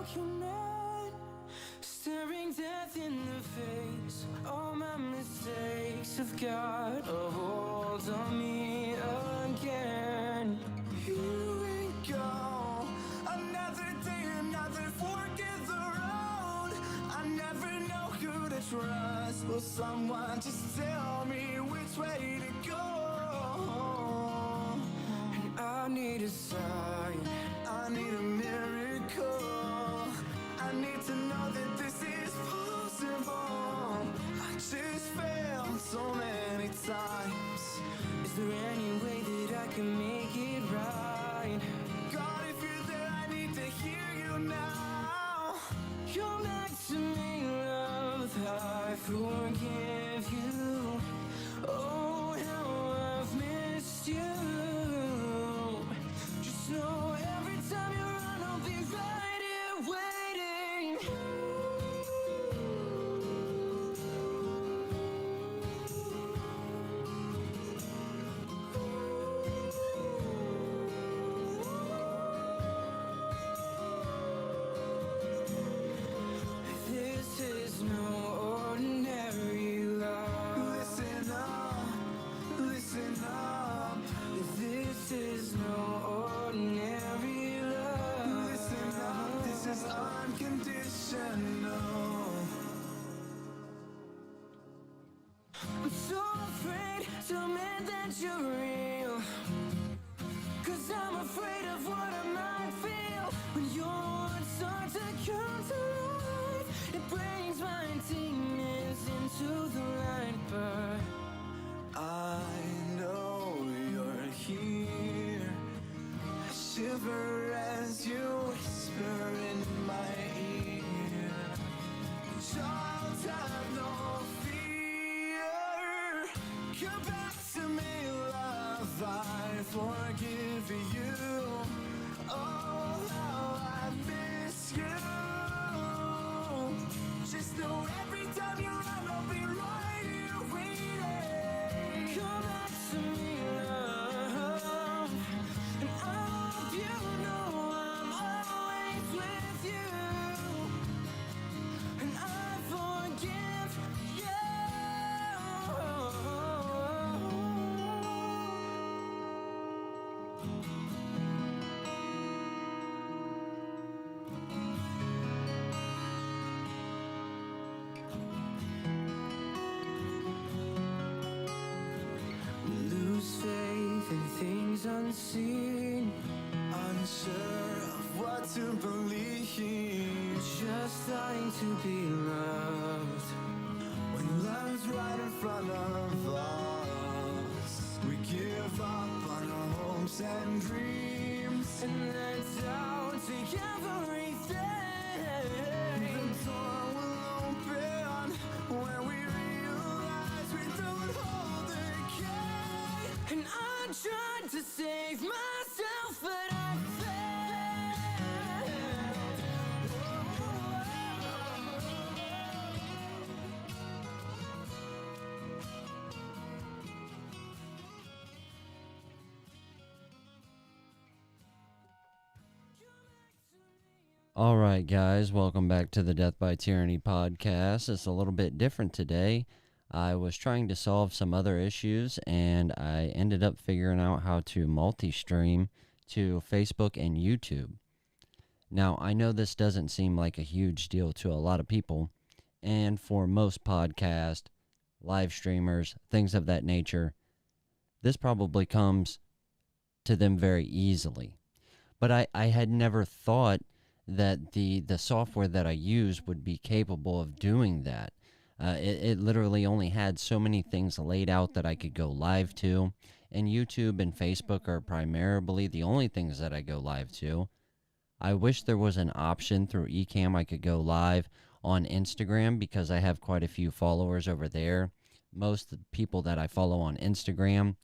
argument, staring death in the face. All my mistakes have got a hold on me again. Here we go, another day, another fork in the road. I never know who to trust. Will someone just tell me which way to go? And I need a sign, I need a miracle. I need to know that this is possible. I just failed so many times. Is there any way that I can make it right? God, if you're there, I need to hear you now. Come back to me, love, I forgive you. Oh, how I've missed you. Just know every time you run, I'll be right here waiting. This is no ordinary love. Listen up, listen up. This is no ordinary love. Listen up, this is unconditional. I'm so afraid to admit that you're real, 'cause I'm afraid of what I might feel when your words start to come to life. It brings my demons into the light, but I know you're here. I shiver as you whisper in my ear. Child, have no fear. Come back to me, love, I forgive you. Oh, how I miss you. Just know every time you run, I'll be right here waiting. Come back to me, love, and I hope you know I'm always with you. And I forgive you. Lose faith in things unseen, unsure of what to believe, just dying to be loved. When love's right in front of us, we give up on our hopes and dreams, and let doubt take everything. The door will open when we realize we don't hold the key. And I tried to save myself, but I failed. All right, guys, welcome back to the Death by Tyranny podcast. It's a little bit different today. I was trying to solve some other issues, and I ended up figuring out how to multi-stream to Facebook and YouTube. Now, I know this doesn't seem like a huge deal to a lot of people, and for most podcast, live streamers, things of that nature, this probably comes to them very easily. But I had never thought that the software that I use would be capable of doing that. It literally only had so many things laid out that I could go live to, and YouTube and Facebook are primarily the only things that I go live to. I wish there was an option through Ecamm I could go live on Instagram, because I have quite a few followers over there. Most of the people that I follow on Instagram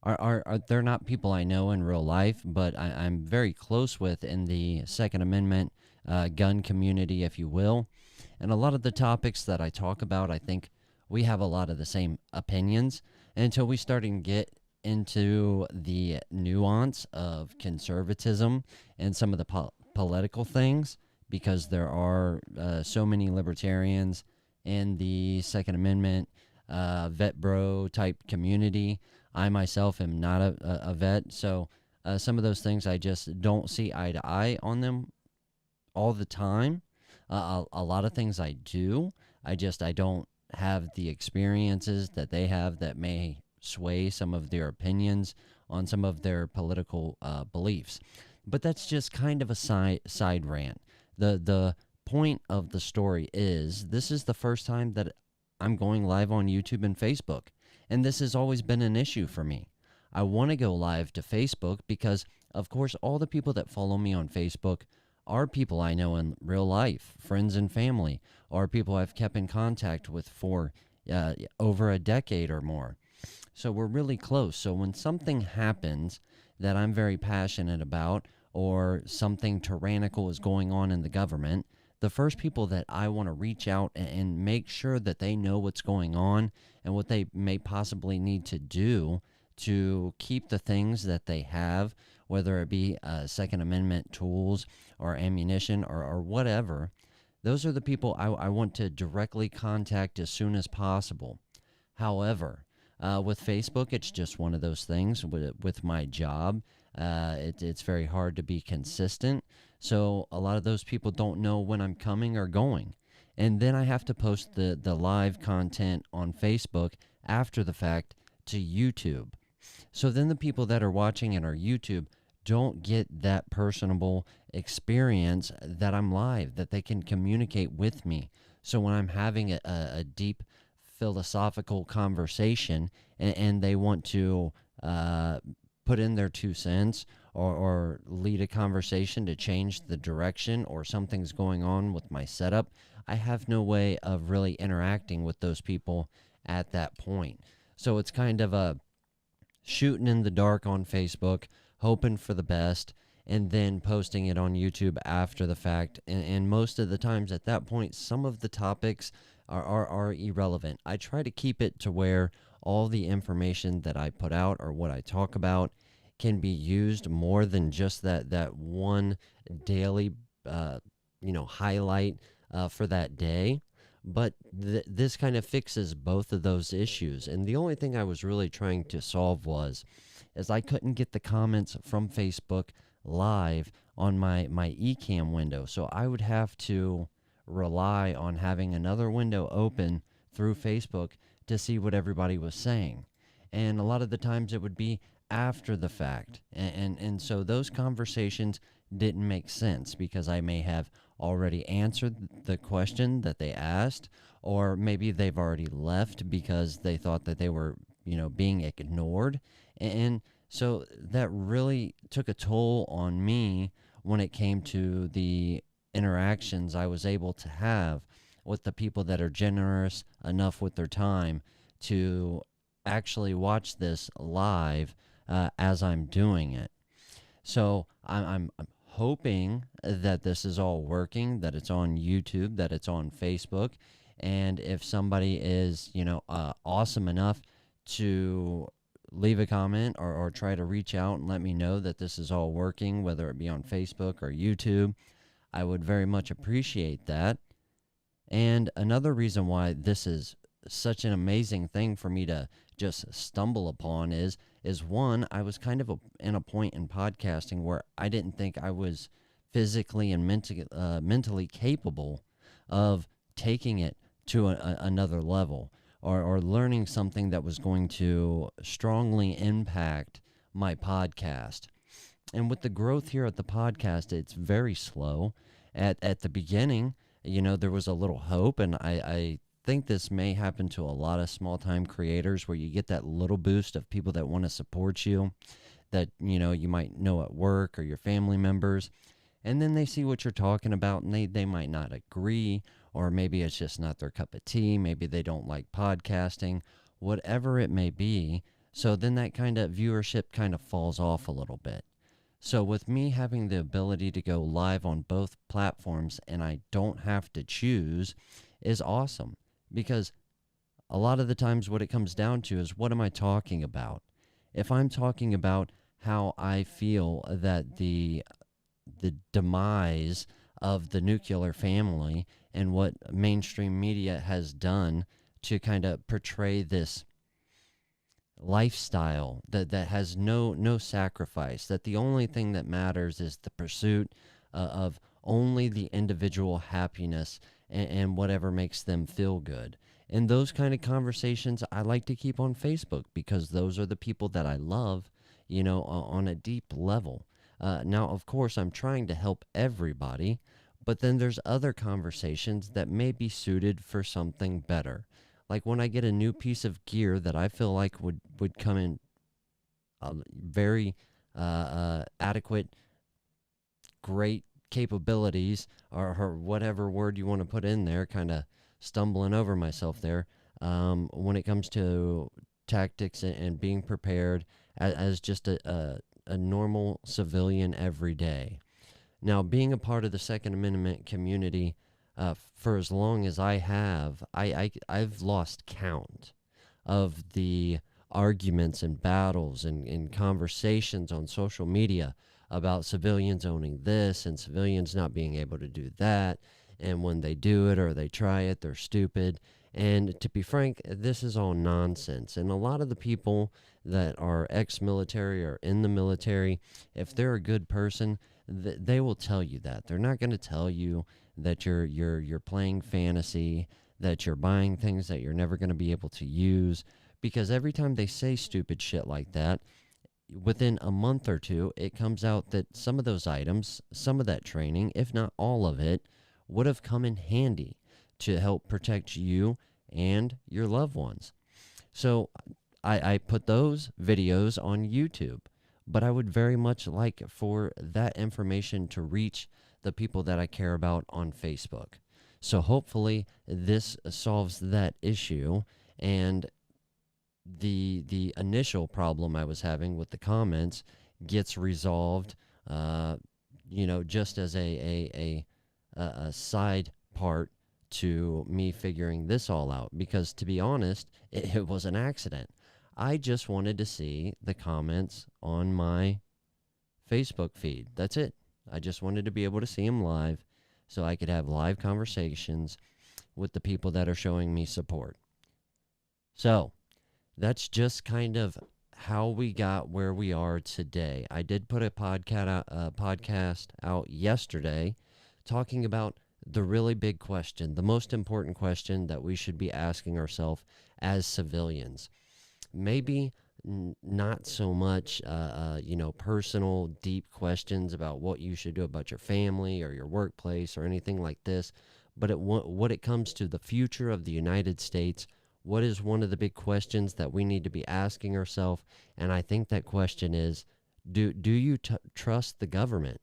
are they're not people I know in real life, but I'm very close with in the Second Amendment gun community, if you will. And a lot of the topics that I talk about, I think we have a lot of the same opinions. And until we start to get into the nuance of conservatism and some of the political things, because there are so many libertarians in the Second Amendment vet bro type community. I myself am not a vet, so some of those things I just don't see eye to eye on them all the time. A lot of things I do. I don't have the experiences that they have that may sway some of their opinions on some of their political beliefs. But that's just kind of a side rant. The point of the story is this is the first time that I'm going live on YouTube and Facebook, and this has always been an issue for me. I want to go live to Facebook because, of course, all the people that follow me on Facebook are people I know in real life, friends and family, or people I've kept in contact with for over a decade or more. So we're really close. So when something happens that I'm very passionate about, or something tyrannical is going on in the government, the first people that I want to reach out and make sure that they know what's going on and what they may possibly need to do to keep the things that they have, whether it be Second Amendment tools or ammunition or whatever, those are the people I want to directly contact as soon as possible. However, with Facebook, it's just one of those things. With my job, it's very hard to be consistent. So a lot of those people don't know when I'm coming or going. And then I have to post the live content on Facebook after the fact to YouTube. So then the people that are watching it on YouTube don't get that personable experience that I'm live, that they can communicate with me. So when I'm having a deep philosophical conversation and they want to put in their 2 cents or lead a conversation to change the direction, or something's going on with my setup, I have no way of really interacting with those people at that point. So it's kind of a shooting in the dark on Facebook, hoping for the best, and then posting it on YouTube after the fact. And most of the times at that point, some of the topics are irrelevant. I try to keep it to where all the information that I put out or what I talk about can be used more than just that one daily highlight for that day. But this kind of fixes both of those issues. And the only thing I was really trying to solve is I couldn't get the comments from Facebook live on my eCam window. So I would have to rely on having another window open through Facebook to see what everybody was saying. And a lot of the times it would be after the fact. And so those conversations didn't make sense because I may have already answered the question that they asked, or maybe they've already left because they thought that they were, being ignored. And so that really took a toll on me when it came to the interactions I was able to have with the people that are generous enough with their time to actually watch this live as I'm doing it. So I'm hoping that this is all working, that it's on YouTube, that it's on Facebook. And if somebody is, awesome enough to leave a comment or try to reach out and let me know that this is all working, whether it be on Facebook or YouTube, I would very much appreciate that. And another reason why this is such an amazing thing for me to just stumble upon is one, I was kind of in a point in podcasting where I didn't think I was physically and mentally capable of taking it to another level, or learning something that was going to strongly impact my podcast. And with the growth here at the podcast, it's very slow. At the beginning, there was a little hope, and I think this may happen to a lot of small-time creators where you get that little boost of people that want to support you, that, you might know at work or your family members, and then they see what you're talking about, and they might not agree, or maybe it's just not their cup of tea, maybe they don't like podcasting, whatever it may be. So then that kind of viewership kind of falls off a little bit. So with me having the ability to go live on both platforms and I don't have to choose is awesome, because a lot of the times what it comes down to is, what am I talking about? If I'm talking about how I feel that the the demise of the nuclear family and what mainstream media has done to kind of portray this lifestyle that has no sacrifice, that the only thing that matters is the pursuit of only the individual happiness and whatever makes them feel good. And those kind of conversations I like to keep on Facebook because those are the people that I love, on a deep level. Now, of course, I'm trying to help everybody, but then there's other conversations that may be suited for something better. Like when I get a new piece of gear that I feel like would come in very adequate, great capabilities, or whatever word you want to put in there, kind of stumbling over myself there, when it comes to tactics and being prepared as just a normal civilian every day. Now, being a part of the Second Amendment community for as long as I have, I've lost count of the arguments and battles and conversations on social media about civilians owning this and civilians not being able to do that. And when they do it or they try it, they're stupid. And to be frank, this is all nonsense. And a lot of the people that are ex-military or in the military, if they're a good person, they will tell you that. They're not going to tell you that you're playing fantasy, that you're buying things that you're never going to be able to use, because every time they say stupid shit like that, within a month or two, it comes out that some of those items, some of that training, if not all of it, would have come in handy to help protect you and your loved ones. So I put those videos on YouTube, but I would very much like for that information to reach the people that I care about on Facebook. So hopefully this solves that issue, and the initial problem I was having with the comments gets resolved, just as a side part to me figuring this all out. Because to be honest, it was an accident. I just wanted to see the comments on my Facebook feed. That's it. I just wanted to be able to see them live so I could have live conversations with the people that are showing me support. So that's just kind of how we got where we are today. I did put a podcast out yesterday talking about the really big question, the most important question that we should be asking ourselves as civilians. Maybe not so much, personal, deep questions about what you should do about your family or your workplace or anything like this, but what it comes to the future of the United States. What is one of the big questions that we need to be asking ourselves? And I think that question is, do you trust the government?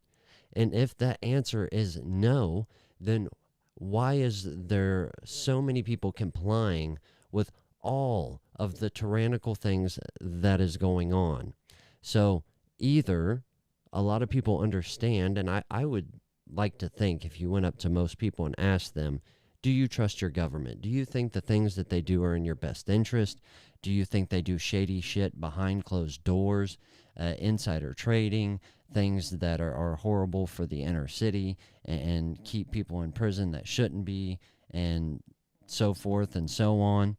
And if that answer is no, then why is there so many people complying with all of the tyrannical things that is going on? So either a lot of people understand, and I would like to think if you went up to most people and asked them, do you trust your government? Do you think the things that they do are in your best interest? Do you think they do shady shit behind closed doors, insider trading, things that are horrible for the inner city and keep people in prison that shouldn't be, and so forth and so on?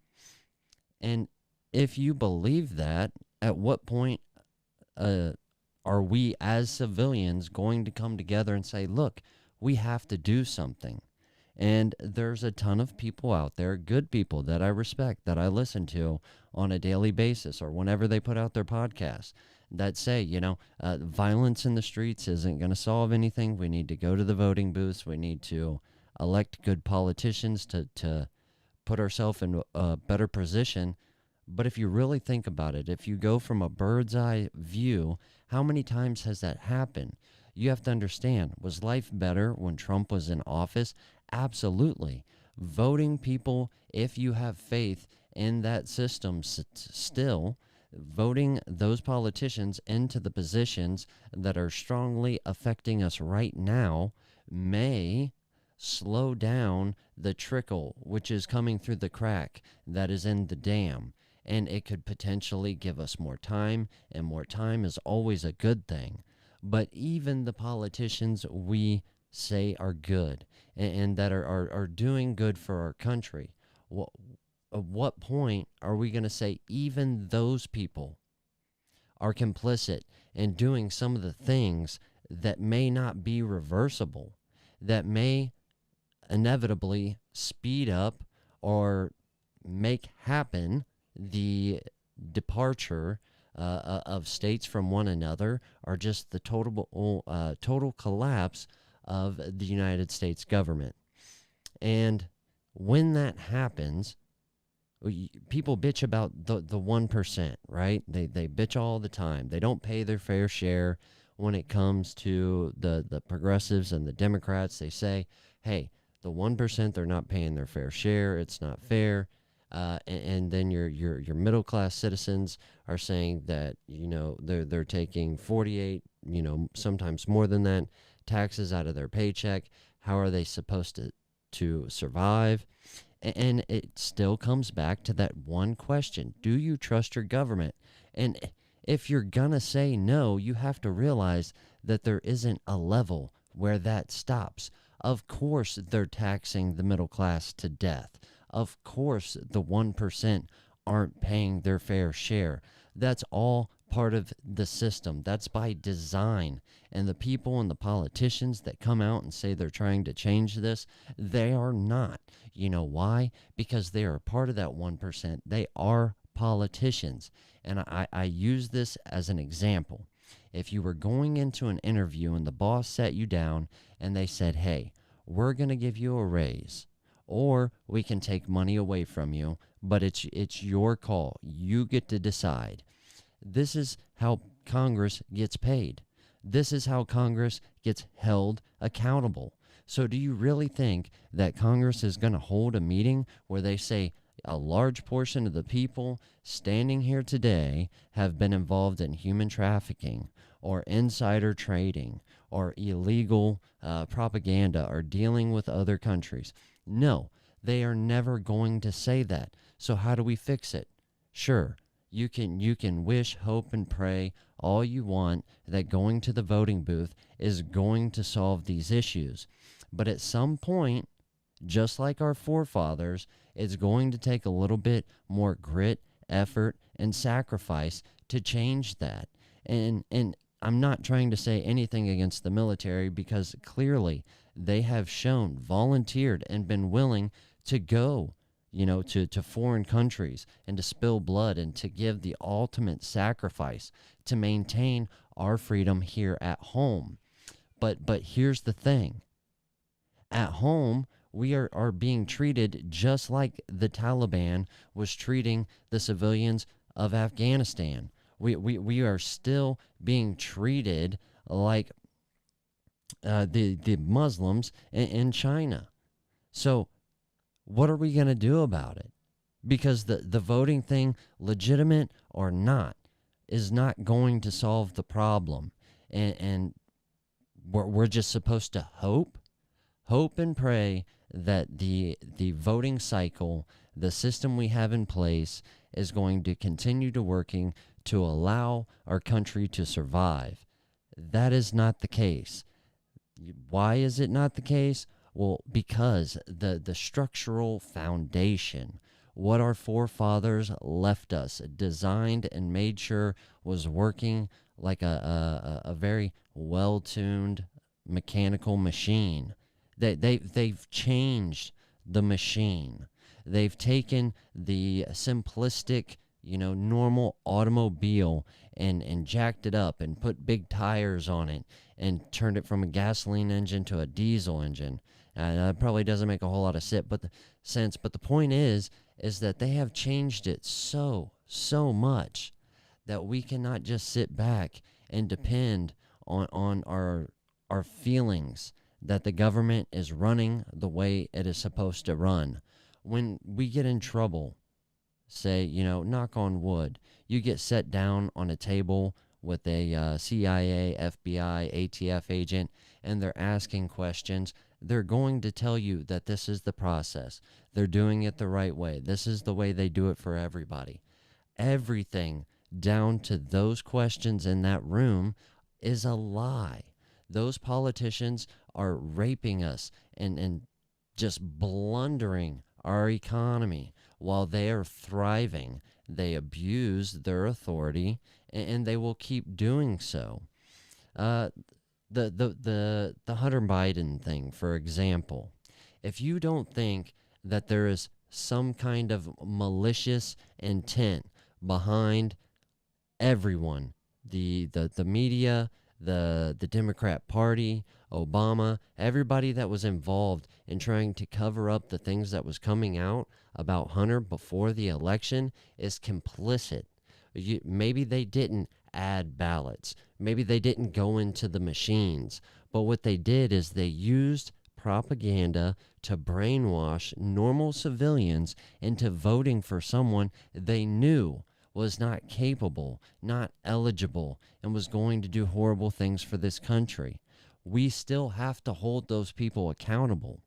And if you believe that, at what point are we as civilians going to come together and say, look, we have to do something? And there's a ton of people out there, good people that I respect, that I listen to on a daily basis or whenever they put out their podcasts, that say, violence in the streets isn't going to solve anything. We need to go to the voting booths. We need to elect good politicians to put ourselves in a better position. But if you really think about it, if you go from a bird's eye view, how many times has that happened? You have to understand, was life better when Trump was in office? Absolutely. Voting people, if you have faith in that system still, voting those politicians into the positions that are strongly affecting us right now may slow down the trickle which is coming through the crack that is in the dam. And it could potentially give us more time, and more time is always a good thing. But even the politicians we say are good and that are doing good for our country, what, at what point are we going to say even those people are complicit in doing some of the things that may not be reversible, that may inevitably speed up or make happen the departure of states from one another, or just the total collapse of the United States government. And when that happens, people bitch about the 1%, right? They bitch all the time. They don't pay their fair share when it comes to the progressives and the Democrats. They say, hey, the 1%, they're not paying their fair share. It's not fair. And then your middle class citizens are saying that, they're taking 48, sometimes more than that, taxes out of their paycheck. How are they supposed to survive? And it still comes back to that one question: do you trust your government? And if you're gonna say no, you have to realize that there isn't a level where that stops. Of course, they're taxing the middle class to death. Of course, the 1% aren't paying their fair share. That's all part of the system. That's by design. And the people and the politicians that come out and say they're trying to change this, they are not. You know why? Because they are part of that 1%. They are politicians. And I use this as an example. If you were going into an interview and the boss sat you down and they said, hey, we're going to give you a raise, or we can take money away from you, but it's your call. You get to decide. This is how Congress gets paid. This is how Congress gets held accountable. So do you really think that Congress is going to hold a meeting where they say a large portion of the people standing here today have been involved in human trafficking or insider trading or illegal propaganda or dealing with other countries? No, they are never going to say that. So how do we fix it? Sure, you can wish, hope, and pray all you want that going to the voting booth is going to solve these issues. But at some point, just like our forefathers, it's going to take a little bit more grit, effort, and sacrifice to change that. And I'm not trying to say anything against the military, because clearly they have shown, volunteered, and been willing to go, to foreign countries and to spill blood and to give the ultimate sacrifice to maintain our freedom here at home. But here's the thing. At home, we are being treated just like the Taliban was treating the civilians of Afghanistan. We are still being treated like the Muslims in China. So what are we going to do about it? Because the voting thing, legitimate or not, is not going to solve the problem. And we're just supposed to hope and pray that the voting cycle, the system we have in place, is going to continue to working to allow our country to survive. That is not the case. Why is it not the case? Well, because the structural foundation, what our forefathers left us, designed and made sure was working like a very well-tuned mechanical machine. They've changed the machine. They've taken the simplistic, normal automobile and jacked it up and put big tires on it and turned it from a gasoline engine to a diesel engine. That probably doesn't make a whole lot of sense, but the point is that they have changed it so much that we cannot just sit back and depend on our feelings that the government is running the way it is supposed to run. When we get in trouble, say, knock on wood, you get set down on a table with a CIA, FBI, ATF agent, and they're asking questions, they're going to tell you that this is the process. They're doing it the right way. This is the way they do it for everybody. Everything down to those questions in that room is a lie. Those politicians are raping us and just blundering our economy while they are thriving. They abuse their authority, and they will keep doing so. Uh, the Hunter Biden thing, for example, if you don't think that there is some kind of malicious intent behind everyone, the media, the Democrat Party, Obama, everybody that was involved in trying to cover up the things that was coming out about Hunter before the election is complicit. Maybe they didn't add ballots. Maybe they didn't go into the machines. But what they did is they used propaganda to brainwash normal civilians into voting for someone they knew was not capable, not eligible, and was going to do horrible things for this country. We still have to hold those people accountable.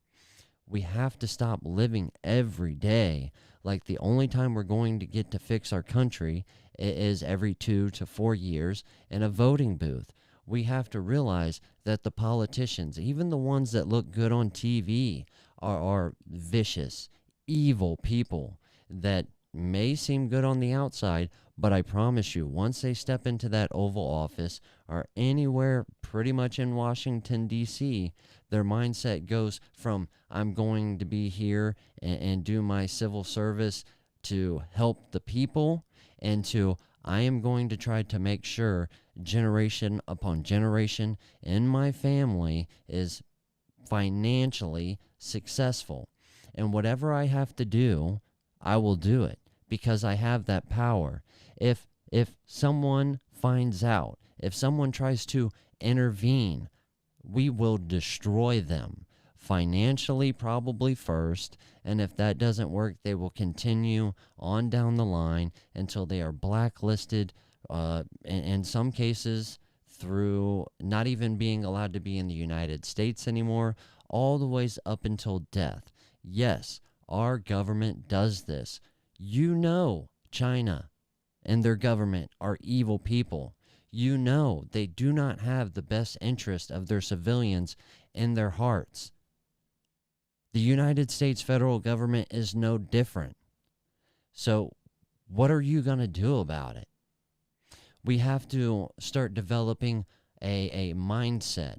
We have to stop living every day like the only time we're going to get to fix our country is every 2 to 4 years in a voting booth. We have to realize that the politicians, even the ones that look good on TV, are vicious, evil people that may seem good on the outside, but I promise you, once they step into that Oval Office or anywhere pretty much in Washington, D.C., their mindset goes from I'm going to be here and do my civil service to help the people and to I am going to try to make sure generation upon generation in my family is financially successful. And whatever I have to do, I will do it because I have that power. If someone finds out, if someone tries to intervene, we will destroy them financially, probably first. And if that doesn't work, they will continue on down the line until they are blacklisted, in some cases, through not even being allowed to be in the United States anymore, all the ways up until death. Yes, our government does this. You know, China and their government are evil people. You know they do not have the best interest of their civilians in their hearts. The United States federal government is no different. So, what are you going to do about it? We have to start developing a mindset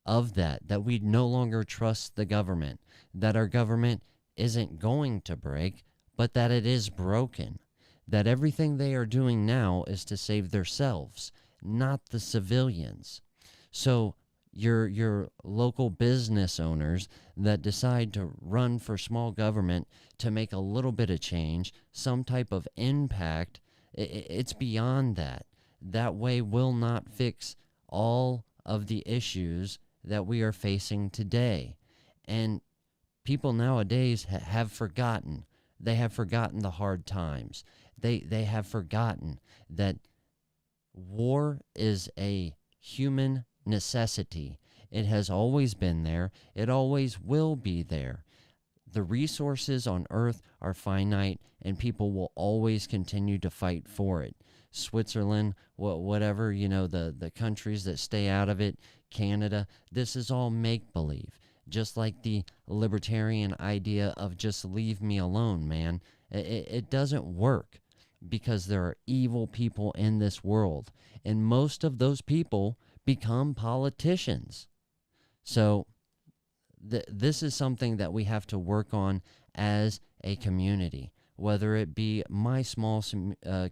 of that we no longer trust the government, that our government isn't going to break, but that it is broken, that everything they are doing now is to save themselves, not the civilians. So your local business owners that decide to run for small government to make a little bit of change, some type of impact, it's beyond that. That way will not fix all of the issues that we are facing today. And people nowadays have forgotten. They have forgotten the hard times. They have forgotten that war is a human necessity. It has always been there. It always will be there. The resources on Earth are finite, and people will always continue to fight for it. Switzerland, whatever, the countries that stay out of it, Canada, this is all make-believe. Just like the libertarian idea of just leave me alone, man. It doesn't work because there are evil people in this world, and most of those people become politicians. So this is something that we have to work on as a community, whether it be my small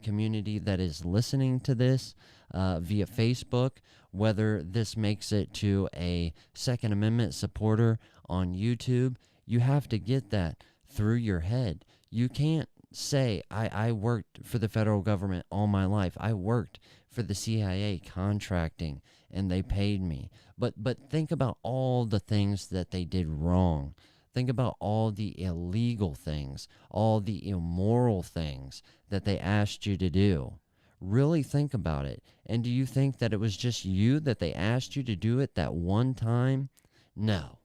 community that is listening to this via Facebook, whether this makes it to a Second Amendment supporter on YouTube. You have to get that through your head. You can't say, I worked for the federal government all my life. I worked for the CIA contracting and they paid me. But think about all the things that they did wrong. Think about all the illegal things, all the immoral things that they asked you to do. Really think about it. And do you think that it was just you that they asked you to do it that one time? No,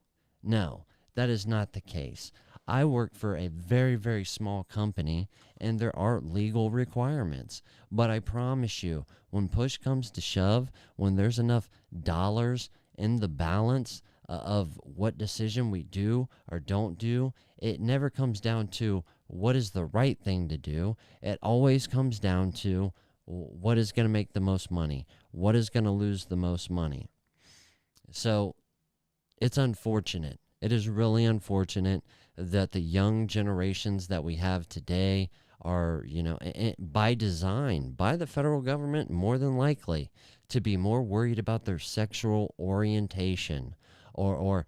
that is not the case. I work for a very, very small company, and there are legal requirements. But I promise you, when push comes to shove, when there's enough dollars in the balance of what decision we do or don't do, it never comes down to what is the right thing to do. It always comes down to what is going to make the most money, what is going to lose the most money. So it's unfortunate. It is really unfortunate that the young generations that we have today are, by design, by the federal government, more than likely, to be more worried about their sexual orientation or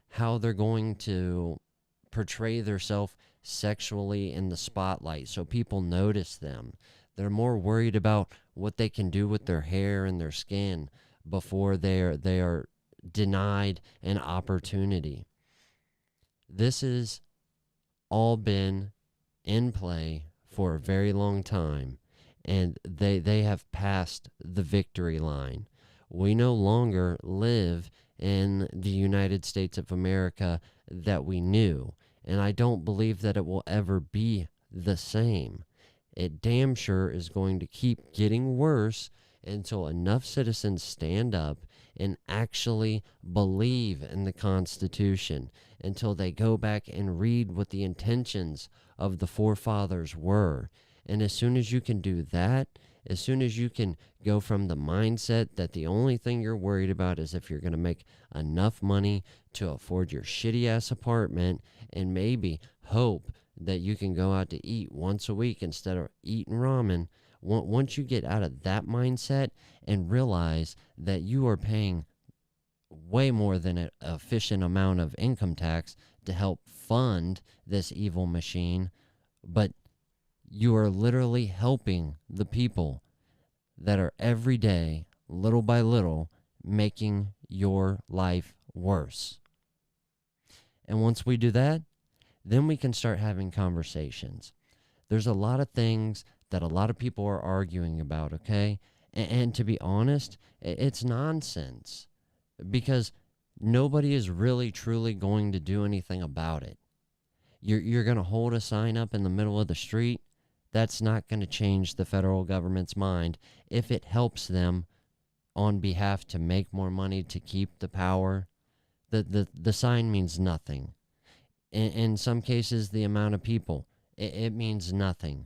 how they're going to portray themselves sexually in the spotlight so people notice them. They're more worried about what they can do with their hair and their skin before they are denied an opportunity. This has all been in play for a very long time, and they have passed the victory line. We no longer live in the United States of America that we knew, and I don't believe that it will ever be the same. It damn sure is going to keep getting worse until enough citizens stand up and actually believe in the Constitution, until they go back and read what the intentions of the forefathers were. And as soon as you can do that, as soon as you can go from the mindset that the only thing you're worried about is if you're going to make enough money to afford your shitty ass apartment and maybe hope that you can go out to eat once a week instead of eating ramen, once you get out of that mindset and realize that you are paying way more than an efficient amount of income tax to help fund this evil machine, but you are literally helping the people that are every day, little by little, making your life worse. And once we do that, then we can start having conversations. There's a lot of things that a lot of people are arguing about, okay? And to be honest, it's nonsense because nobody is really truly going to do anything about it. You're going to hold a sign up in the middle of the street. That's not going to change the federal government's mind if it helps them on behalf to make more money to keep the power. The sign means nothing. In some cases, the amount of people, it means nothing.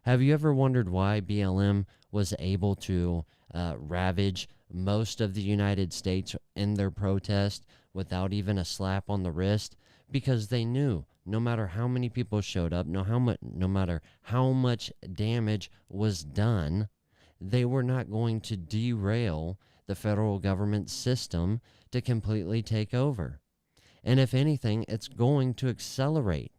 Have you ever wondered why BLM was able to ravage most of the United States in their protest without even a slap on the wrist? Because they knew no matter how many people showed up, no matter how much damage was done, they were not going to derail the federal government system to completely take over. And if anything, it's going to accelerate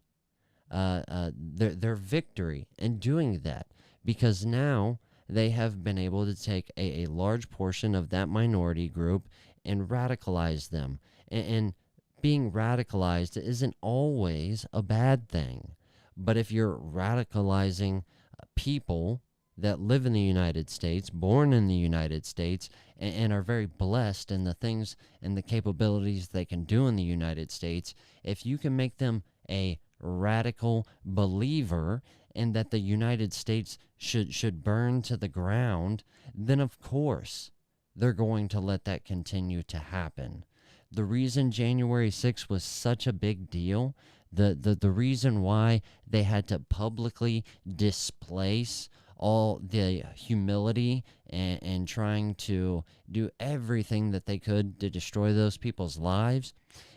their victory in doing that, because now they have been able to take a large portion of that minority group and radicalize them. And being radicalized isn't always a bad thing. But if you're radicalizing people that live in the United States, born in the United States, and are very blessed in the things and the capabilities they can do in the United States, if you can make them a radical believer in that the United States should burn to the ground, then of course they're going to let that continue to happen. The reason January 6th was such a big deal, the reason why they had to publicly displace all the humility and trying to do everything that they could to destroy those people's lives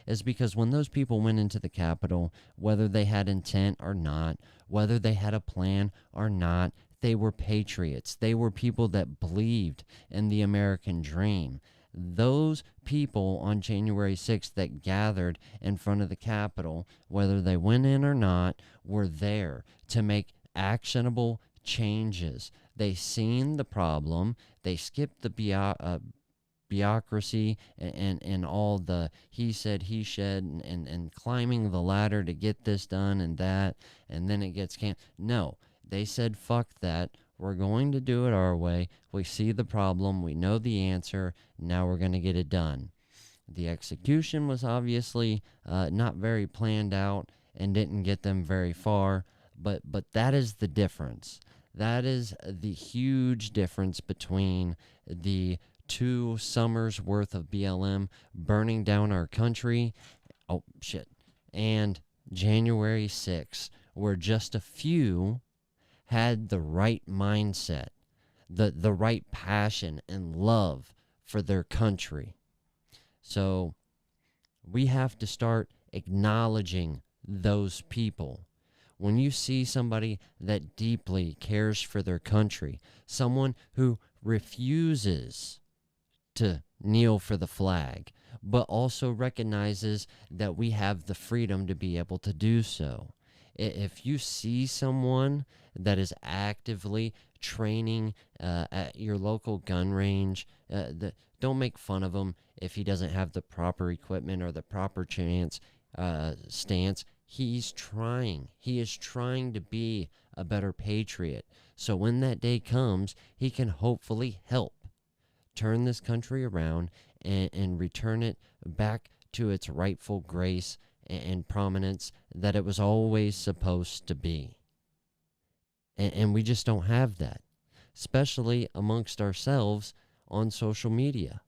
is because when those people went into the Capitol, whether they had intent or not, whether they had a plan or not, they were patriots. They were people that believed in the American dream. Those people on January 6th that gathered in front of the Capitol, whether they went in or not, were there to make actionable changes. They seen the problem. They skipped the bureaucracy and all the he said, he said, and climbing the ladder to get this done and that, and then it gets canceled. No, they said, fuck that. We're going to do it our way. We see the problem. We know the answer. Now we're going to get it done. The execution was obviously not very planned out, and didn't get them very far. But that is the difference. That is the huge difference between the 2 summers worth of BLM burning down our country. Oh, shit. And January 6th, where just a few had the right mindset, the right passion and love for their country. So we have to start acknowledging those people. When you see somebody that deeply cares for their country, someone who refuses to kneel for the flag, but also recognizes that we have the freedom to be able to do so. If you see someone that is actively training at your local gun range, don't make fun of him if he doesn't have the proper equipment or the proper stance. He's trying. He is trying to be a better patriot. So when that day comes, he can hopefully help turn this country around and return it back to its rightful grace and prominence that it was always supposed to be. And we just don't have that, especially amongst ourselves on social media.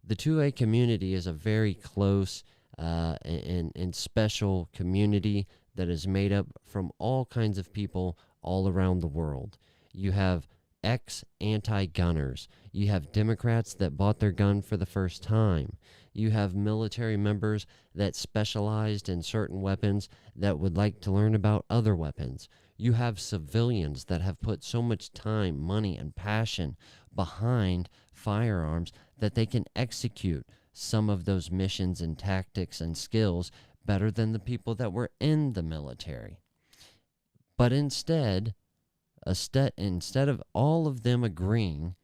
The 2A community is a very close and special community that is made up from all kinds of people all around the world. You have ex-anti-gunners. You have Democrats that bought their gun for the first time. You have military members that specialized in certain weapons that would like to learn about other weapons. You have civilians that have put so much time, money, and passion behind firearms that they can execute some of those missions and tactics and skills better than the people that were in the military. But instead of all of them agreeing,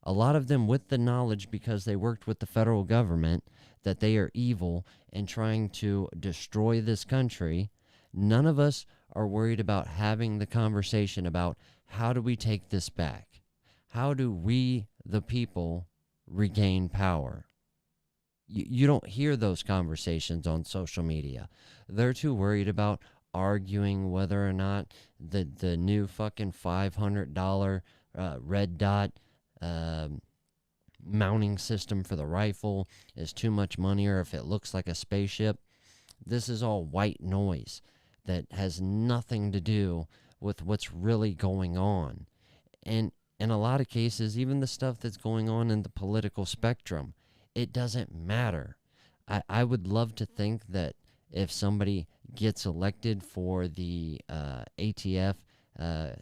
a lot of them with the knowledge because they worked with the federal government that they are evil and trying to destroy this country, none of us are worried about having the conversation about how do we take this back? How do we, the people, regain power? You don't hear those conversations on social media. They're too worried about arguing whether or not the new fucking $500 red dot mounting system for the rifle is too much money or if it looks like a spaceship. This is all white noise that has nothing to do with what's really going on. And in a lot of cases, even the stuff that's going on in the political spectrum, it doesn't matter. I would love to think that if somebody gets elected for the ATF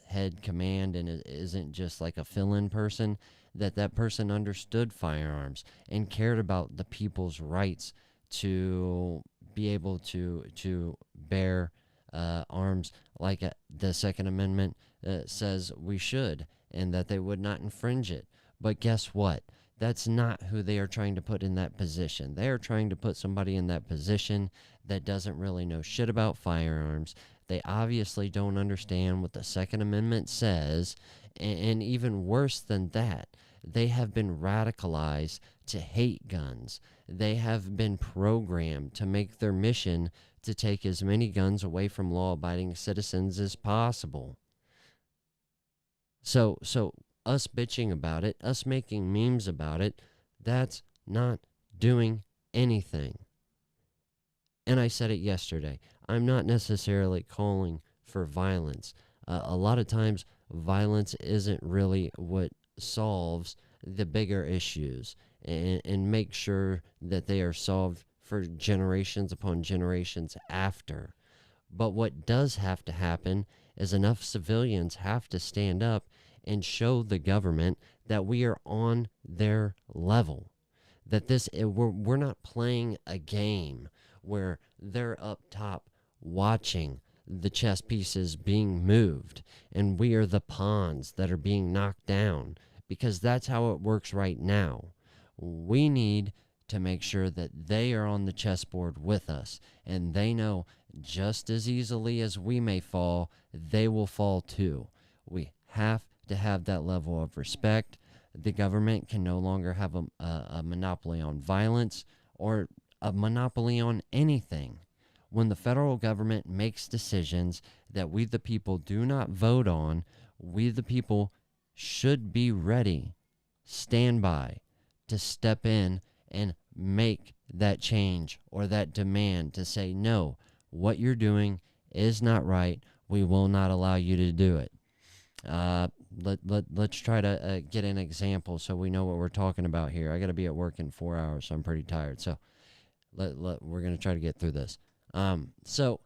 head command and it isn't just like a fill-in person, that person understood firearms and cared about the people's rights to be able to bear arms like the Second Amendment says we should, and that they would not infringe it. But guess what? That's not who they are trying to put in that position. They are trying to put somebody in that position that doesn't really know shit about firearms. They obviously don't understand what the Second Amendment says, and even worse than that, they have been radicalized to hate guns. They have been programmed to make their mission to take as many guns away from law-abiding citizens as possible. So us bitching about it, us making memes about it, that's not doing anything. And I said it yesterday. I'm not necessarily calling for violence. A lot of times, violence isn't really what solves the bigger issues and make sure that they are solved for generations upon generations after. But what does have to happen is enough civilians have to stand up and show the government that we are on their level. That we're not playing a game where they're up top watching the chess pieces being moved and we are the pawns that are being knocked down, because that's how it works right now. We need to make sure that they are on the chessboard with us and they know just as easily as we may fall, they will fall too. We have to have that level of respect. The government can no longer have a monopoly on violence or a monopoly on anything. When the federal government makes decisions that we, the people, do not vote on, we, the people, should be ready, stand by, to step in and make that change or that demand to say, no, what you're doing is not right. We will not allow you to do it. Let's try to get an example so we know what we're talking about here. I got to be at work in 4 hours, so I'm pretty tired. So we're going to try to get through this. So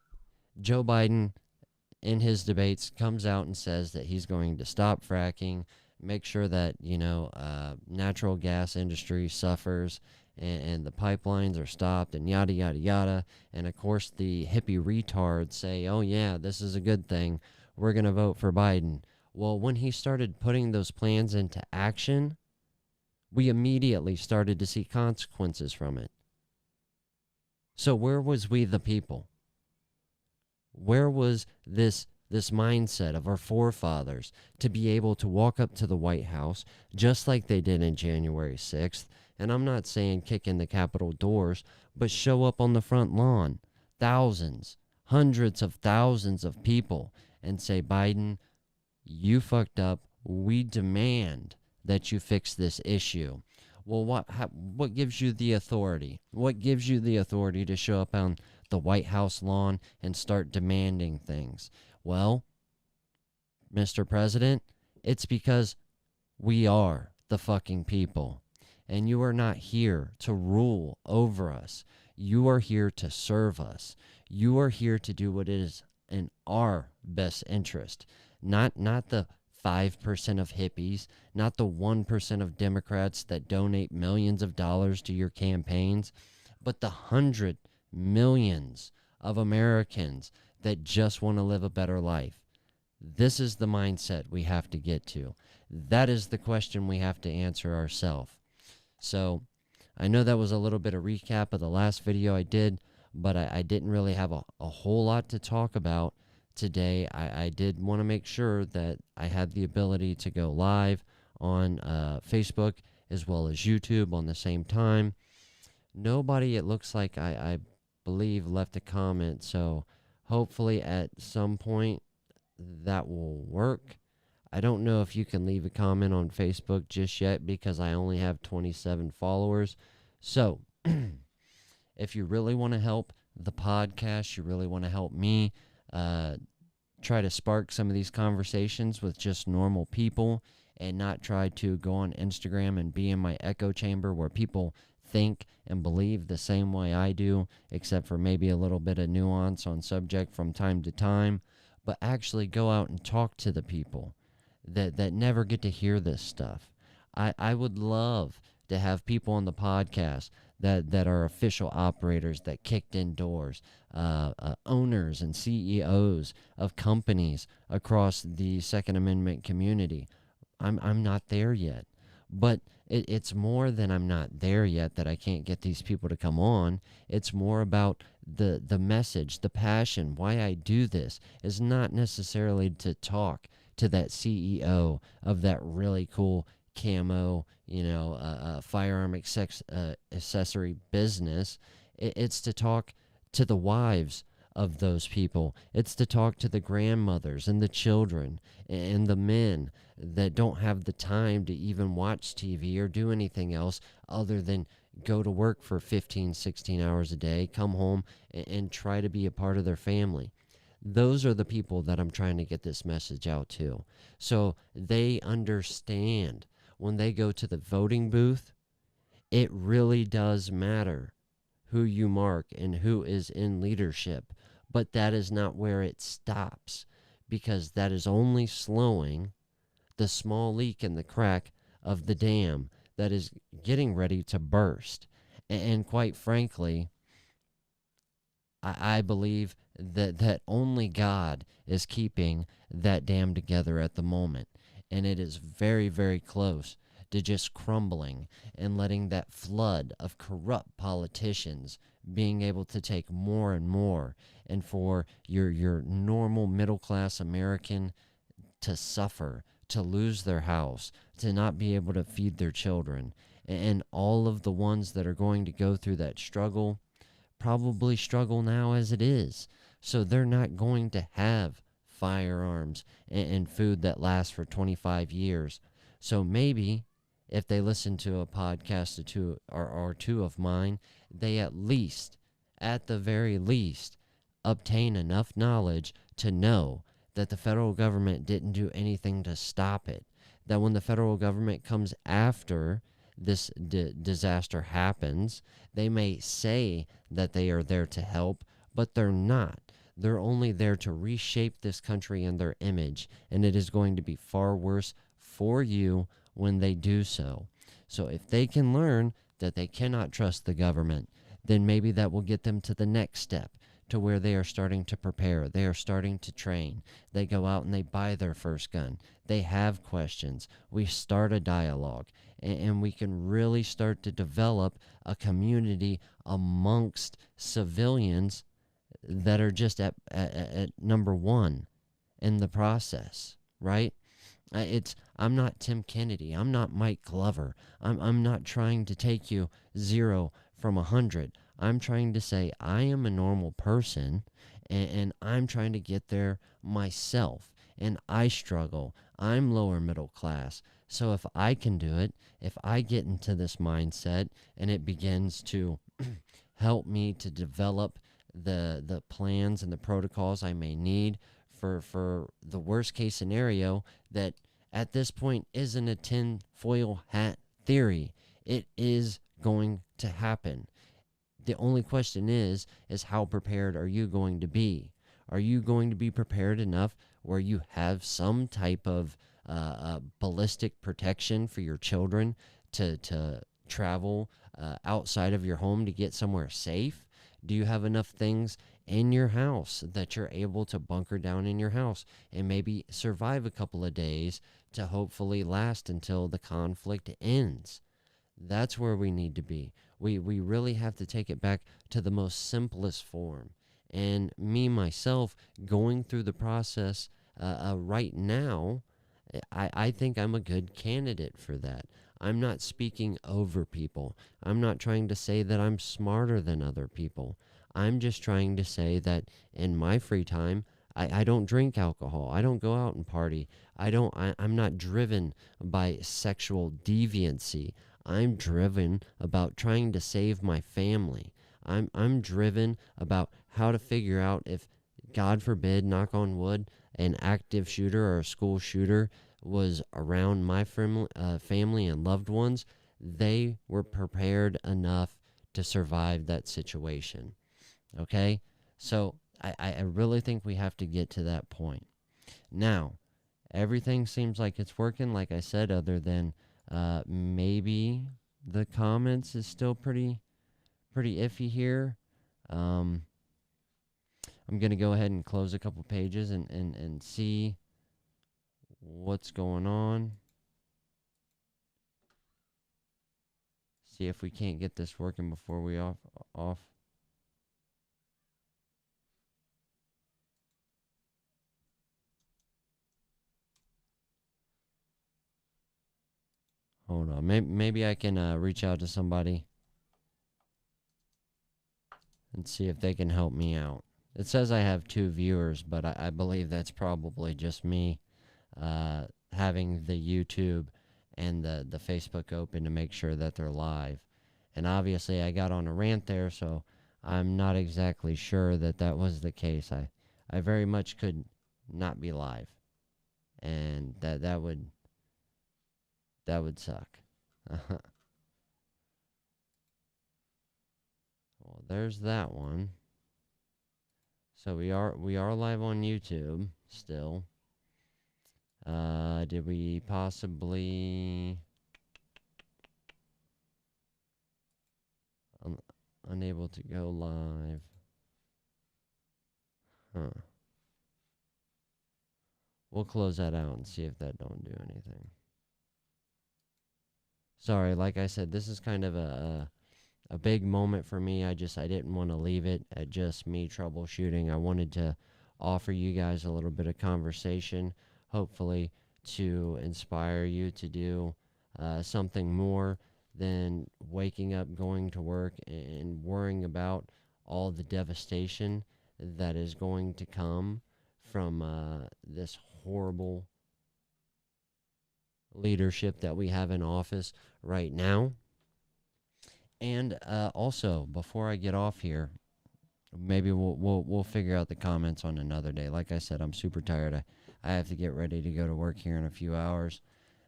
Joe Biden, in his debates, comes out and says that he's going to stop fracking, make sure that, natural gas industry suffers and the pipelines are stopped and yada, yada, yada. And of course, the hippie retards say, oh, yeah, this is a good thing. We're going to vote for Biden. Well, when he started putting those plans into action, we immediately started to see consequences from it. So where was we, the people? Where was this mindset of our forefathers to be able to walk up to the White House just like they did in January 6th? And I'm not saying kick in the Capitol doors, but show up on the front lawn, thousands, hundreds of thousands of people, and say, Biden, you fucked up. We demand that you fix this issue. Well, what gives you the authority? What gives you the authority to show up on the White House lawn and start demanding things? Well, Mr. President, it's because we are the fucking people. And you are not here to rule over us. You are here to serve us. You are here to do what is in our best interest. Not the 5% of hippies, not the 1% of Democrats that donate millions of dollars to your campaigns, but the 100 millions of Americans that just want to live a better life. This is the mindset we have to get to. That is the question we have to answer ourselves. So I know that was a little bit of recap of the last video I did, but I didn't really have a whole lot to talk about today. I did want to make sure that I had the ability to go live on Facebook as well as YouTube on the same time. Nobody, it looks like, I believe, left a comment, so hopefully at some point that will work. I don't know if you can leave a comment on Facebook just yet because I only have 27 followers. So if you really want to help the podcast, you really want to help me try to spark some of these conversations with just normal people and not try to go on Instagram and be in my echo chamber where people think and believe the same way I do, except for maybe a little bit of nuance on subject from time to time, but actually go out and talk to the people that never get to hear this stuff. I would love to have people on the podcast that are official operators that kicked in doors, owners and CEOs of companies across the Second Amendment community. I'm not there yet, but it's more than I'm not there yet that I can't get these people to come on. It's more about the message, the passion. Why I do this is not necessarily to talk to that CEO of that really cool camo, firearm accessory business. It's to talk to the wives of those people. It's to talk to the grandmothers and the children and the men that don't have the time to even watch TV or do anything else other than go to work for 15, 16 hours a day, come home and try to be a part of their family. Those are the people that I'm trying to get this message out to. So they understand when they go to the voting booth, it really does matter who you mark and who is in leadership. But that is not where it stops, because that is only slowing the small leak in the crack of the dam that is getting ready to burst. And quite frankly, I believe that only God is keeping that dam together at the moment. And it is very, very close to just crumbling and letting that flood of corrupt politicians being able to take more and more, and for your normal middle-class American to suffer, to lose their house, to not be able to feed their children, and all of the ones that are going to go through that struggle. probably struggle now as it is. So they're not going to have firearms and food that lasts for 25 years. So maybe if they listen to a podcast or two of mine, they at the very least, obtain enough knowledge to know that the federal government didn't do anything to stop it. That when the federal government comes after this disaster happens, they may say that they are there to help, but they're not. They're only there to reshape this country and their image, and it is going to be far worse for you when they do so. So if they can learn that they cannot trust the government, then maybe that will get them to the next step, to where they are starting to prepare. They are starting to train. They go out and they buy their first gun. They have questions. We start a dialogue, and we can really start to develop a community amongst civilians that are just at number one in the process, right? I'm not Tim Kennedy. I'm not Mike Glover. I'm not trying to take you 0 from 100. I'm trying to say I am a normal person, and I'm trying to get there myself. And I struggle. I'm lower middle class. So if I can do it, if I get into this mindset and it begins to help me to develop the plans and the protocols I may need for the worst case scenario, that at this point isn't a tinfoil hat theory. It is going to happen. The only question is how prepared are you going to be? Are you going to be prepared enough where you have some type of ballistic protection for your children to travel outside of your home to get somewhere safe? Do you have enough things in your house that you're able to bunker down in your house and maybe survive a couple of days to hopefully last until the conflict ends? That's where we need to be. We really have to take it back to the most simplest form. And me, myself, going through the process right now, I think I'm a good candidate for that. I'm not speaking over people. I'm not trying to say that I'm smarter than other people. I'm just trying to say that in my free time, I don't drink alcohol. I don't go out and party. I'm not driven by sexual deviancy. I'm driven about trying to save my family. I'm driven about how to figure out if, God forbid, knock on wood, an active shooter or a school shooter was around my family and loved ones, they were prepared enough to survive that situation. Okay? So I really think we have to get to that point. Now, everything seems like it's working, like I said, other than maybe the comments is still pretty iffy here. I'm going to go ahead and close a couple pages and see what's going on. See if we can't get this working before we off. Hold on. Maybe I can reach out to somebody and see if they can help me out. It says I have 2 viewers, but I believe that's probably just me having the YouTube and the Facebook open to make sure that they're live. And obviously I got on a rant there, so I'm not exactly sure that was the case. I very much could not be live, and that would suck. Well, there's that one. So we are live on YouTube still. Did we possibly unable to go live? Huh. We'll close that out and see if that don't do anything. Sorry, like I said, this is kind of a big moment for me. I didn't want to leave it at just me troubleshooting. I wanted to offer you guys a little bit of conversation, hopefully to inspire you to do something more than waking up, going to work, and worrying about all the devastation that is going to come from this horrible leadership that we have in office right now. And also, before I get off here, maybe we'll figure out the comments on another day. Like I said, I'm super tired. I have to get ready to go to work here in a few hours,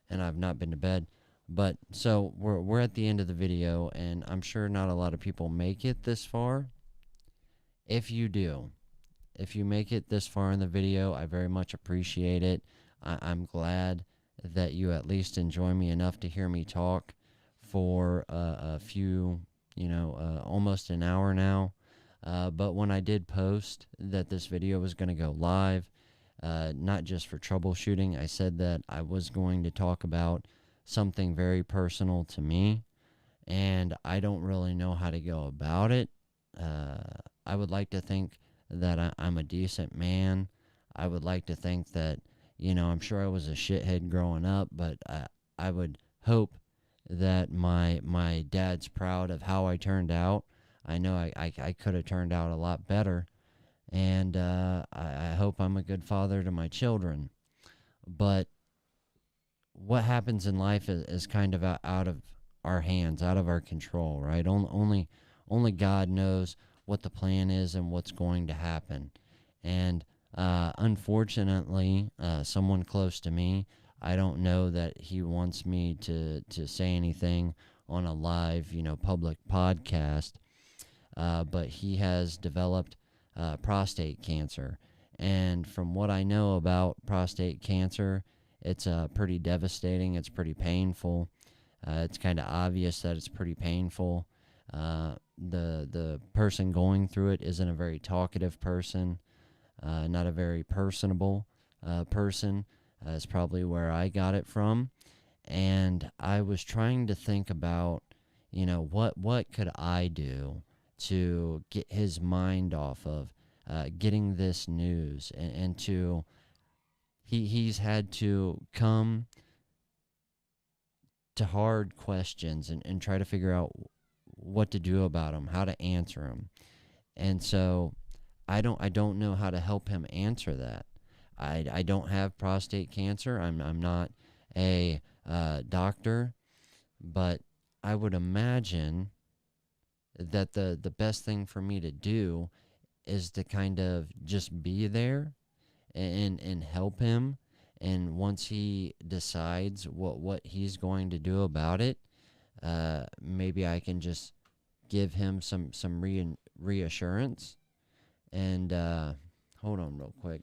and I've not been to bed. But so we're at the end of the video, and I'm sure not a lot of people make it this far. If you do, if you make it this far in the video, I very much appreciate it. I'm glad that you at least enjoy me enough to hear me talk for a few, almost an hour now. But when I did post that this video was going to go live, not just for troubleshooting, I said that I was going to talk about something very personal to me, and I don't really know how to go about it. I would like to think that I'm a decent man. I would like to think that, I'm sure I was a shithead growing up, but I would hope that my dad's proud of how I turned out. I know I could have turned out a lot better, and I hope I'm a good father to my children. But what happens in life is kind of out of our hands, out of our control, right? Only God knows what the plan is and what's going to happen. And unfortunately, someone close to me, I don't know that he wants me to say anything on a live, public podcast, but he has developed prostate cancer. And from what I know about prostate cancer, it's pretty devastating. It's pretty painful. It's kind of obvious that it's pretty painful. The person going through it isn't a very talkative person, not a very personable person. Is probably where I got it from. And I was trying to think about, what could I do to get his mind off of getting this news, and to he's had to come to hard questions and try to figure out what to do about them, how to answer them. And so I don't know how to help him answer that. I don't have prostate cancer. I'm not a doctor, but I would imagine that the best thing for me to do is to kind of just be there and help him. And once he decides what he's going to do about it, maybe I can just give him some reassurance. And hold on real quick.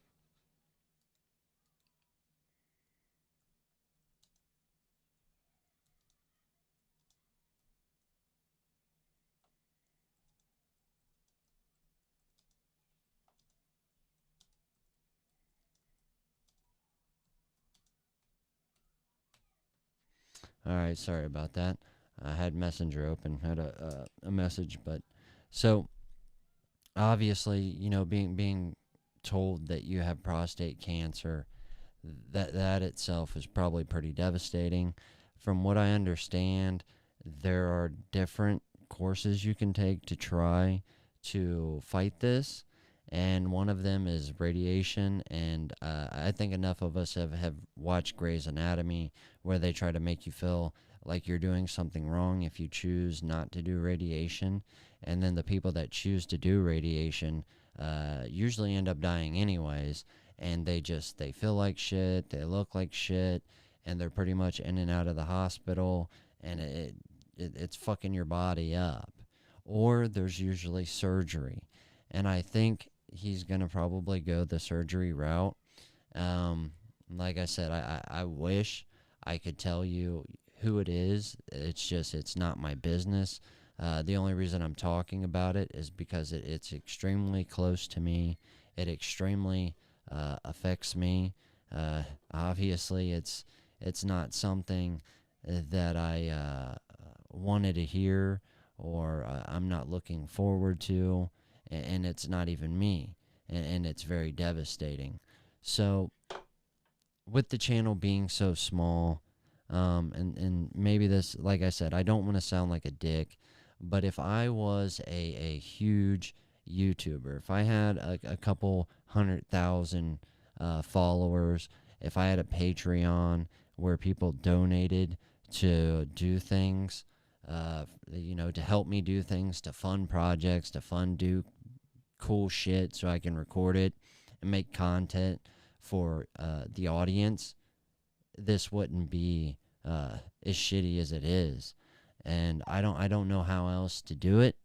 All right, sorry about that. I had Messenger open, had a message, but so obviously, being told that you have prostate cancer, that itself is probably pretty devastating. From what I understand, there are different courses you can take to try to fight this, and one of them is radiation. And I think enough of us have watched Grey's Anatomy, where they try to make you feel like you're doing something wrong if you choose not to do radiation. And then the people that choose to do radiation usually end up dying anyways, and they feel like shit, they look like shit, and they're pretty much in and out of the hospital, and it's fucking your body up. Or there's usually surgery, and I think he's gonna probably go the surgery route. Like I said, I wish I could tell you who it is. It's not my business. The only reason I'm talking about it is because it's extremely close to me. It extremely affects me. Obviously, it's not something that I wanted to hear, or I'm not looking forward to, and it's not even me, and it's very devastating. So, with the channel being so small, and maybe this, like I said, I don't want to sound like a dick, but if I was a huge YouTuber, if I had a couple 100,000 followers, if I had a Patreon where people donated to do things, to help me do things, to fund projects, to do cool shit so I can record it and make content for the audience, this wouldn't be as shitty as it is. And I don't know how else to do it.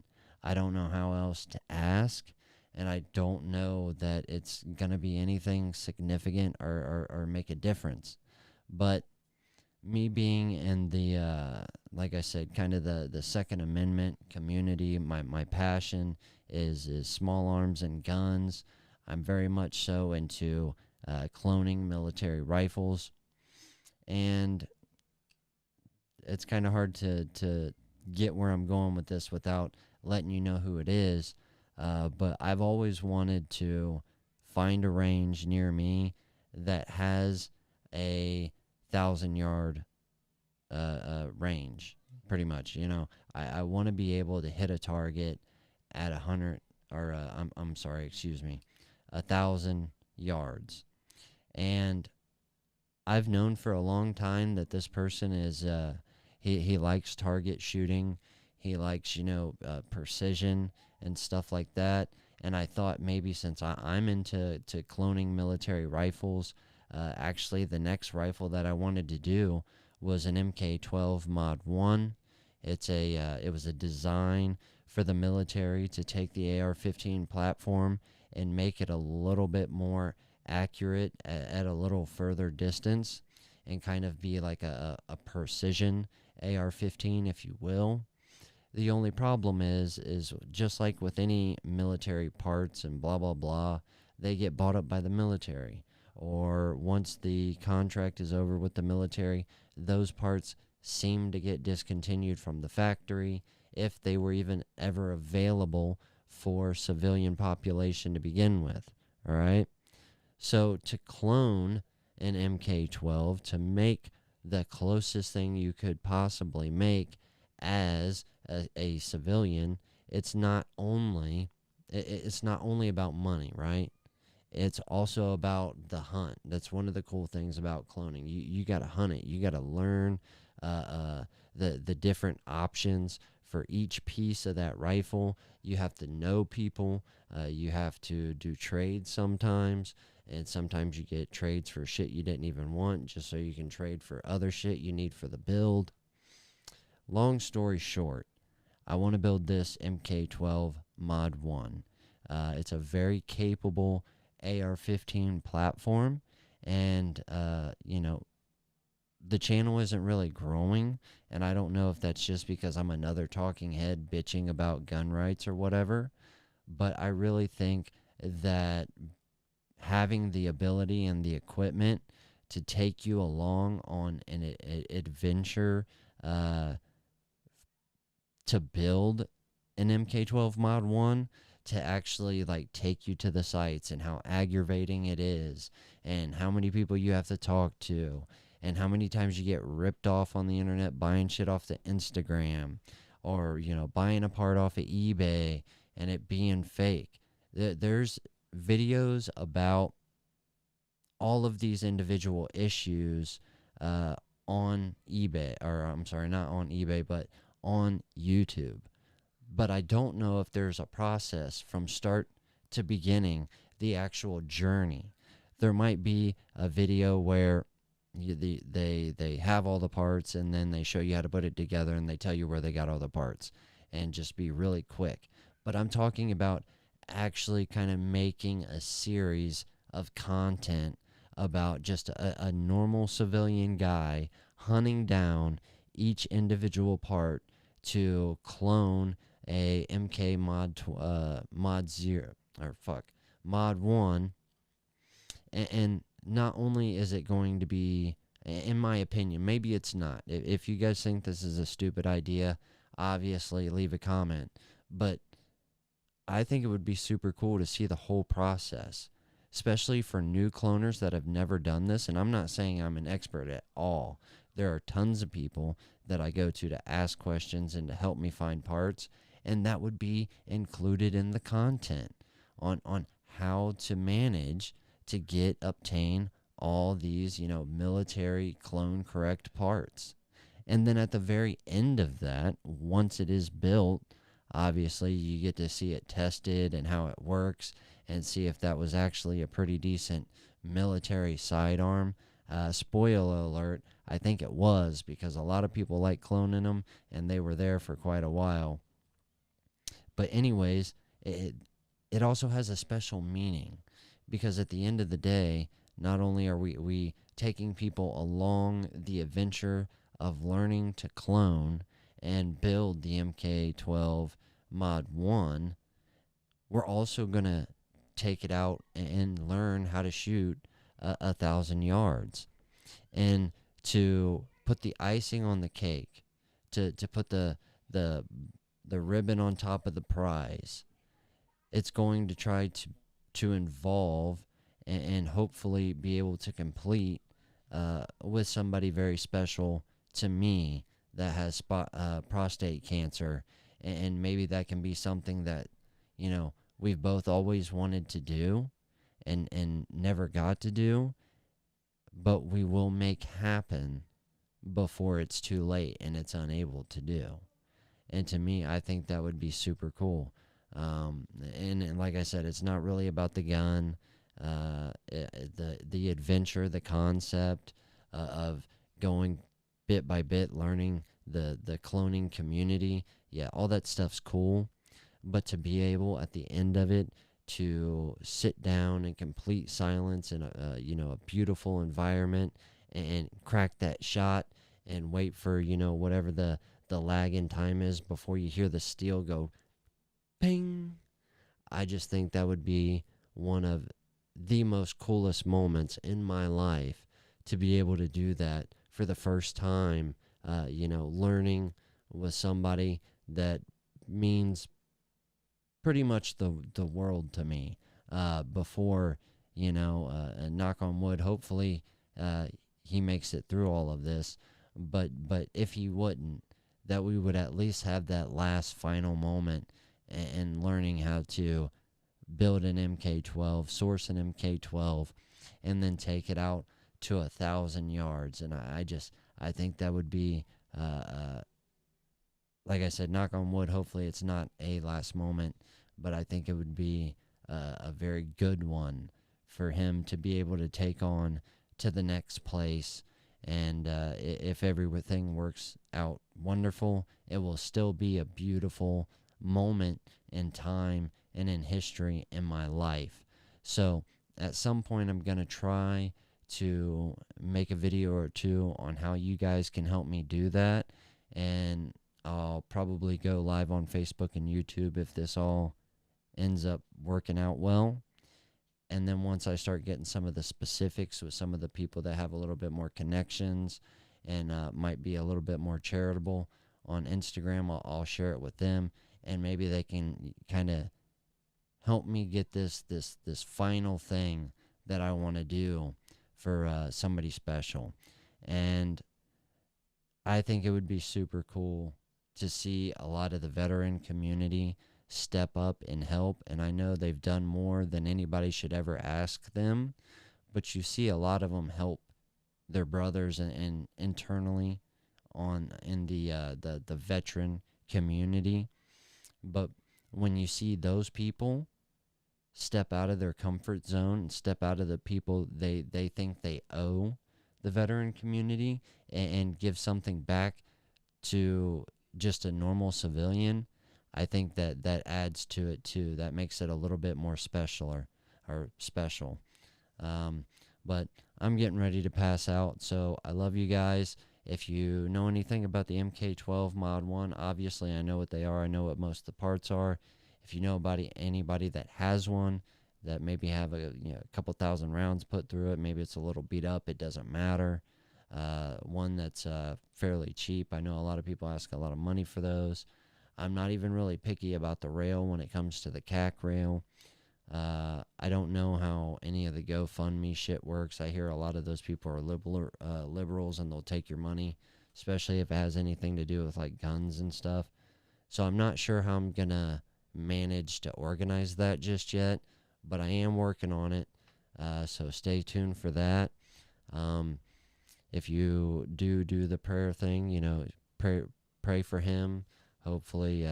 I don't know how else to ask, and I don't know that it's gonna be anything significant or make a difference. But me being in the like I said, kind of the Second Amendment community, my passion is small arms and guns. I'm very much so into cloning military rifles, and it's kind of hard to get where I'm going with this without letting you know who it is. But I've always wanted to find a range near me that has a 1,000 yard range, pretty much. I want to be able to hit a target at 100, or I'm sorry, excuse me, 1,000 yards. And I've known for a long time that this person is he likes target shooting. He likes precision and stuff like that. And I thought maybe since I'm into cloning military rifles, actually the next rifle that I wanted to do was an MK12 Mod 1. It was a design for the military to take the AR-15 platform and make it a little bit more accurate at a little further distance, and kind of be like a precision AR-15, if you will. The only problem is just like with any military parts and blah blah blah, they get bought up by the military, or once the contract is over with the military, those parts seem to get discontinued from the factory, if they were even ever available for civilian population to begin with. All right. So to clone an MK12, to make the closest thing you could possibly make as a civilian, it's not only about money, right? It's also about the hunt. That's one of the cool things about cloning. You got to hunt it. You got to learn the different options for each piece of that rifle. You have to know people. You have to do trades sometimes. And sometimes you get trades for shit you didn't even want, just so you can trade for other shit you need for the build. Long story short, I want to build this MK12 Mod 1. It's a very capable AR-15 platform, and, the channel isn't really growing, and I don't know if that's just because I'm another talking head bitching about gun rights or whatever, but I really think that having the ability and the equipment to take you along on an adventure to build an MK12 Mod 1, to actually like take you to the sites, and how aggravating it is, and how many people you have to talk to, and how many times you get ripped off on the internet buying shit off the Instagram, or buying a part off of eBay and it being fake. There's videos about all of these individual issues on eBay, or I'm sorry, not on eBay, but on YouTube. But I don't know if there's a process from start to beginning, the actual journey. There might be a video where they have all the parts, and then they show you how to put it together, and they tell you where they got all the parts, and just be really quick. But I'm talking about actually kind of making a series of content about just a normal civilian guy hunting down each individual part to clone a MK mod 1, and not only is it going to be, in my opinion, maybe it's not. If you guys think this is a stupid idea, obviously leave a comment, but I think it would be super cool to see the whole process, especially for new cloners that have never done this. And I'm not saying I'm an expert at all. There are tons of people that I go to ask questions and to help me find parts, and that would be included in the content on how to manage to obtain all these, military clone correct parts. And then at the very end of that, once it is built, obviously you get to see it tested and how it works and see if that was actually a pretty decent military sidearm. Spoiler alert, I think it was, because a lot of people like cloning them and they were there for quite a while. But anyways, it also has a special meaning, because at the end of the day, not only are we taking people along the adventure of learning to clone and build the MK12 Mod 1, we're also going to take it out and learn how to shoot 1,000 yards. And to put the icing on the cake, to put the ribbon on top of the prize, it's going to try to involve and hopefully be able to complete with somebody very special to me that has prostate cancer, and maybe that can be something that we've both always wanted to do and never got to do, but we will make happen before it's too late and it's unable to do. And to me, I think that would be super cool. And like I said, it's not really about the gun, the adventure, the concept of going bit by bit, learning the cloning community. Yeah, all that stuff's cool, but to be able at the end of it to sit down in complete silence in a beautiful environment and crack that shot and wait for whatever the lag in time is before you hear the steel go ping. I just think that would be one of the most coolest moments in my life, to be able to do that for the first time, learning with somebody that means pretty much the world to me, before, knock on wood, hopefully he makes it through all of this, but if he wouldn't, that we would at least have that last final moment and learning how to build an MK12, source an MK12, and then take it out to 1,000 yards. And I think that would be, like I said, knock on wood, hopefully it's not a last moment, but I think it would be a very good one for him to be able to take on to the next place. And if everything works out wonderful, it will still be a beautiful moment in time and in history in my life. So at some point, I'm going to try to make a video or two on how you guys can help me do that. And I'll probably go live on Facebook and YouTube if this all ends up working out well. And then once I start getting some of the specifics with some of the people that have a little bit more connections and might be a little bit more charitable on Instagram, I'll share it with them, and maybe they can kind of help me get this final thing that I want to do for somebody special. And I think it would be super cool to see a lot of the veteran community step up and help. And I know they've done more than anybody should ever ask them, but you see a lot of them help their brothers and internally in the veteran community. But when you see those people step out of their comfort zone and step out of the people they think they owe the veteran community and give something back to just a normal civilian, I think that adds to it too. That makes it a little bit more special or special. But I'm getting ready to pass out, so I love you guys. If you know anything about the MK12 Mod 1, obviously I know what they are. I know what most of the parts are. If you know about anybody that has one, that maybe have a couple thousand rounds put through it, maybe it's a little beat up, it doesn't matter. One that's fairly cheap. I know a lot of people ask a lot of money for those. I'm not even really picky about the rail when it comes to the CAC rail. I don't know how any of the GoFundMe shit works. I hear a lot of those people are liberals and they'll take your money, especially if it has anything to do with like guns and stuff. So I'm not sure how I'm going to manage to organize that just yet, but I am working on it. So stay tuned for that. Um, if you do the prayer thing, pray for him. Hopefully,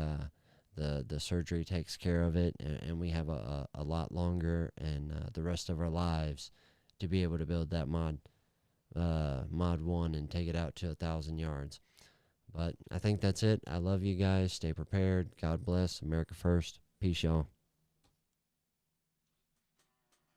the surgery takes care of it, and we have a lot longer and the rest of our lives to be able to build that mod 1 and take it out to 1,000 yards. But I think that's it. I love you guys. Stay prepared. God bless. America first. Peace, y'all.